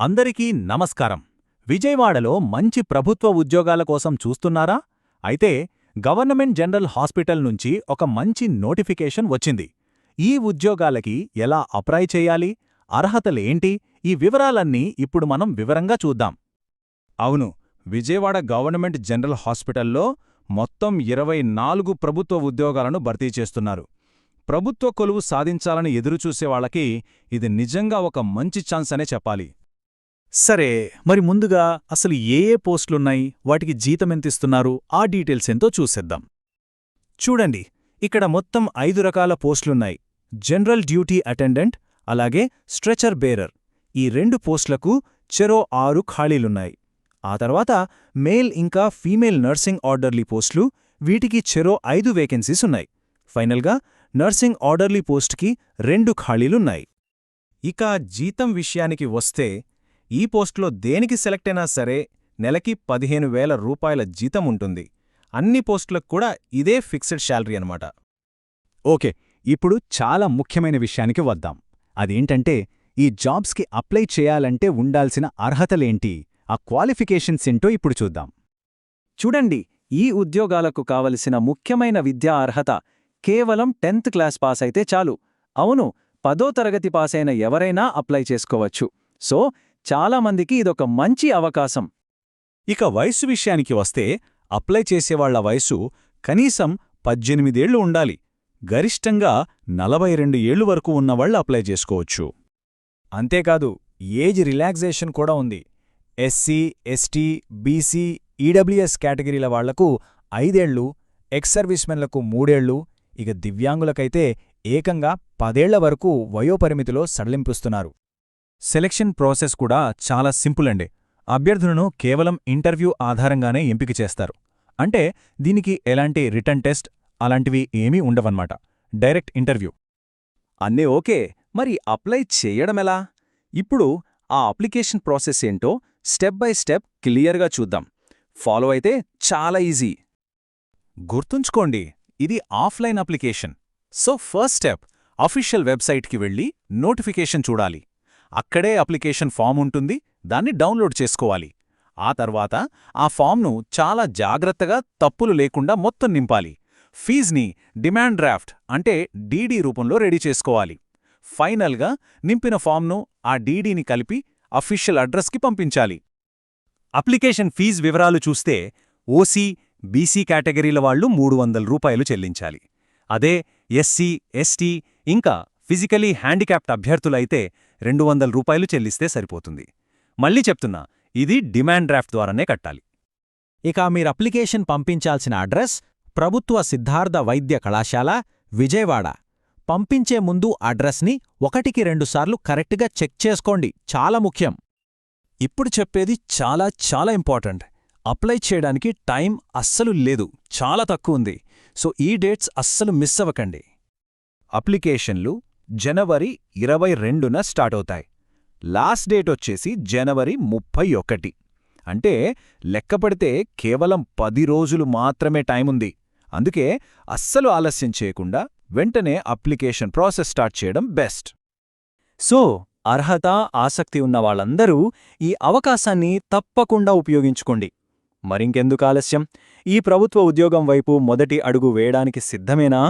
అందరికీ నమస్కారం. విజయవాడలో మంచి ప్రభుత్వ ఉద్యోగాల కోసం చూస్తున్నారా? అయితే గవర్నమెంట్ జనరల్ హాస్పిటల్ నుంచి ఒక మంచి నోటిఫికేషన్ వచ్చింది. ఈ ఉద్యోగాలకి ఎలా అప్లై చేయాలి, అర్హతలేంటి, ఈ వివరాలన్నీ ఇప్పుడు మనం వివరంగా చూద్దాం. అవును, విజయవాడ గవర్నమెంట్ జనరల్ హాస్పిటల్లో మొత్తం 24 ప్రభుత్వ ఉద్యోగాలను భర్తీ చేస్తున్నారు. ప్రభుత్వ కొలువు సాధించాలని ఎదురుచూసేవాళ్లకి ఇది నిజంగా ఒక మంచి ఛాన్స్ అనే చెప్పాలి. సరే, మరి ముందుగా అసలు ఏ పోస్టులున్నాయి, వాటికి జీతమెంతిస్తున్నారు, ఆ డీటెయిల్స్ ఎంతో చూసేద్దాం. చూడండి, ఇక్కడ మొత్తం 5 రకాల పోస్టులున్నాయి. జనరల్ డ్యూటీ అటెండెంట్, అలాగే స్ట్రెచర్ బేరర్. ఈ 2 పోస్టులకు చెరో 6 ఖాళీలున్నాయి. ఆ తర్వాత మేల్ ఇంకా ఫీమేల్ నర్సింగ్ ఆర్డర్లీ పోస్టులు, వీటికి చెరో 5 వేకెన్సీస్ ఉన్నాయి. ఫైనల్గా నర్సింగ్ ఆర్డర్లీ పోస్టుకి 2 ఖాళీలున్నాయి. ఇక జీతం విషయానికి వస్తే ఈ పోస్టులో దేనికి సెలెక్ట్ అయినా సరే నెలకి 15,000 రూపాయల జీతం ఉంటుంది. అన్ని పోస్టులకు కూడా ఇదే ఫిక్స్డ్ శాలరీ అన్నమాట. ఓకే, ఇప్పుడు చాలా ముఖ్యమైన విషయానికి వద్దాం. అదేంటంటే ఈ జాబ్స్కి అప్లై చేయాలంటే ఉండాల్సిన అర్హతలేంటి, ఆ క్వాలిఫికేషన్స్ ఏంటో ఇప్పుడు చూద్దాం. చూడండి, ఈ ఉద్యోగాలకు కావలసిన ముఖ్యమైన విద్యా అర్హత కేవలం 10th క్లాస్ పాస్ అయితే చాలు. అవును, 10వ తరగతి పాసైన ఎవరైనా అప్లై చేసుకోవచ్చు. సో చాలామందికి ఇదొక మంచి అవకాశం. ఇక వయస్సు విషయానికి వస్తే అప్లై చేసేవాళ్ల వయసు కనీసం 18 ఏళ్లు ఉండాలి. గరిష్టంగా 42 ఏళ్లు వరకు ఉన్నవాళ్లు అప్లై చేసుకోవచ్చు. అంతేకాదు, ఏజ్ రిలాక్సేషన్ కూడా ఉంది. ఎస్సీ, ఎస్టీ, బీసీ, ఈడబ్ల్యూఎస్ కేటగిరీల వాళ్లకు 5 ఏళ్లు, ఎక్స్ సర్వీస్మెన్లకు 3 ఏళ్లు, ఇక దివ్యాంగులకైతే ఏకంగా 10 ఏళ్ల వరకు వయోపరిమితిలో సడలింపుస్తున్నారు. సెలక్షన్ ప్రాసెస్ కూడా చాలా సింపుల్ అండి. అభ్యర్థులను కేవలం ఇంటర్వ్యూ ఆధారంగానే ఎంపిక చేస్తారు. అంటే దీనికి ఎలాంటి రిటన్ టెస్ట్ అలాంటివి ఏమీ ఉండవన్నమాట. Direct interview. అన్నీ ఓకే, మరి అప్లై చేయడమెలా? ఇప్పుడు ఆ అప్లికేషన్ ప్రాసెస్ ఏంటో స్టెప్ బై స్టెప్ క్లియర్గా చూద్దాం. ఫాలో అయితే చాలా ఈజీ. గుర్తుంచుకోండి, ఇది offline application. So first step, official వెబ్సైట్కి వెళ్ళి నోటిఫికేషన్ చూడాలి. అక్కడే అప్లికేషన్ ఫామ్ ఉంటుంది, దాన్ని డౌన్లోడ్ చేసుకోవాలి. ఆ తర్వాత ఆ ఫామ్ను చాలా జాగ్రత్తగా తప్పులు లేకుండా మొత్తం నింపాలి. ఫీజ్ని డిమాండ్ డ్రాఫ్ట్ అంటే డీడీ రూపంలో రెడీ చేసుకోవాలి. ఫైనల్గా నింపిన ఫామ్ను ఆ డీడీని కలిపి అఫీషియల్ అడ్రస్కి పంపించాలి. అప్లికేషన్ ఫీజ్ వివరాలు చూస్తే ఓసీ, బీసీ కేటగిరీల వాళ్లు 300 రూపాయలు చెల్లించాలి. అదే ఎస్సీ, ఎస్టీ ఇంకా ఫిజికలీ హ్యాండిక్యాప్డ్ అభ్యర్థులైతే 200 రూపాయలు చెల్లిస్తే సరిపోతుంది. మళ్ళీ చెప్తున్నా, ఇది డిమాండ్ డ్రాఫ్ట్ ద్వారానే కట్టాలి. ఇక మీరు అప్లికేషన్ పంపించాల్సిన అడ్రస్ ప్రభుత్వ సిద్ధార్థ వైద్య కళాశాల, విజయవాడ. పంపించే ముందు అడ్రస్ని 1కి 2 సార్లు కరెక్ట్గా చెక్ చేసుకోండి, చాలా ముఖ్యం. ఇప్పుడు చెప్పేది చాలా చాలా ఇంపార్టెంట్. అప్లై చేయడానికి టైం అస్సలు లేదు, చాలా తక్కువ ఉంది. సో ఈ డేట్స్ అస్సలు మిస్ అవ్వకండి. అప్లికేషన్లు జనవరి 22న స్టార్ట్ అవుతాయి. లాస్ట్ డేట్ వచ్చేసి జనవరి 31. అంటే లెక్కపడితే కేవలం 10 రోజులు మాత్రమే టైముంది. అందుకే అస్సలు ఆలస్యం చేయకుండా వెంటనే అప్లికేషన్ ప్రాసెస్ స్టార్ట్ చేయడం బెస్ట్. సో అర్హత, ఆసక్తి ఉన్న వాళ్ళందరూ ఈ అవకాశాన్ని తప్పకుండా ఉపయోగించుకోండి. మరింకెందుకు ఆలస్యం, ఈ ప్రభుత్వ ఉద్యోగం వైపు మొదటి అడుగు వేయడానికి సిద్ధమేనా?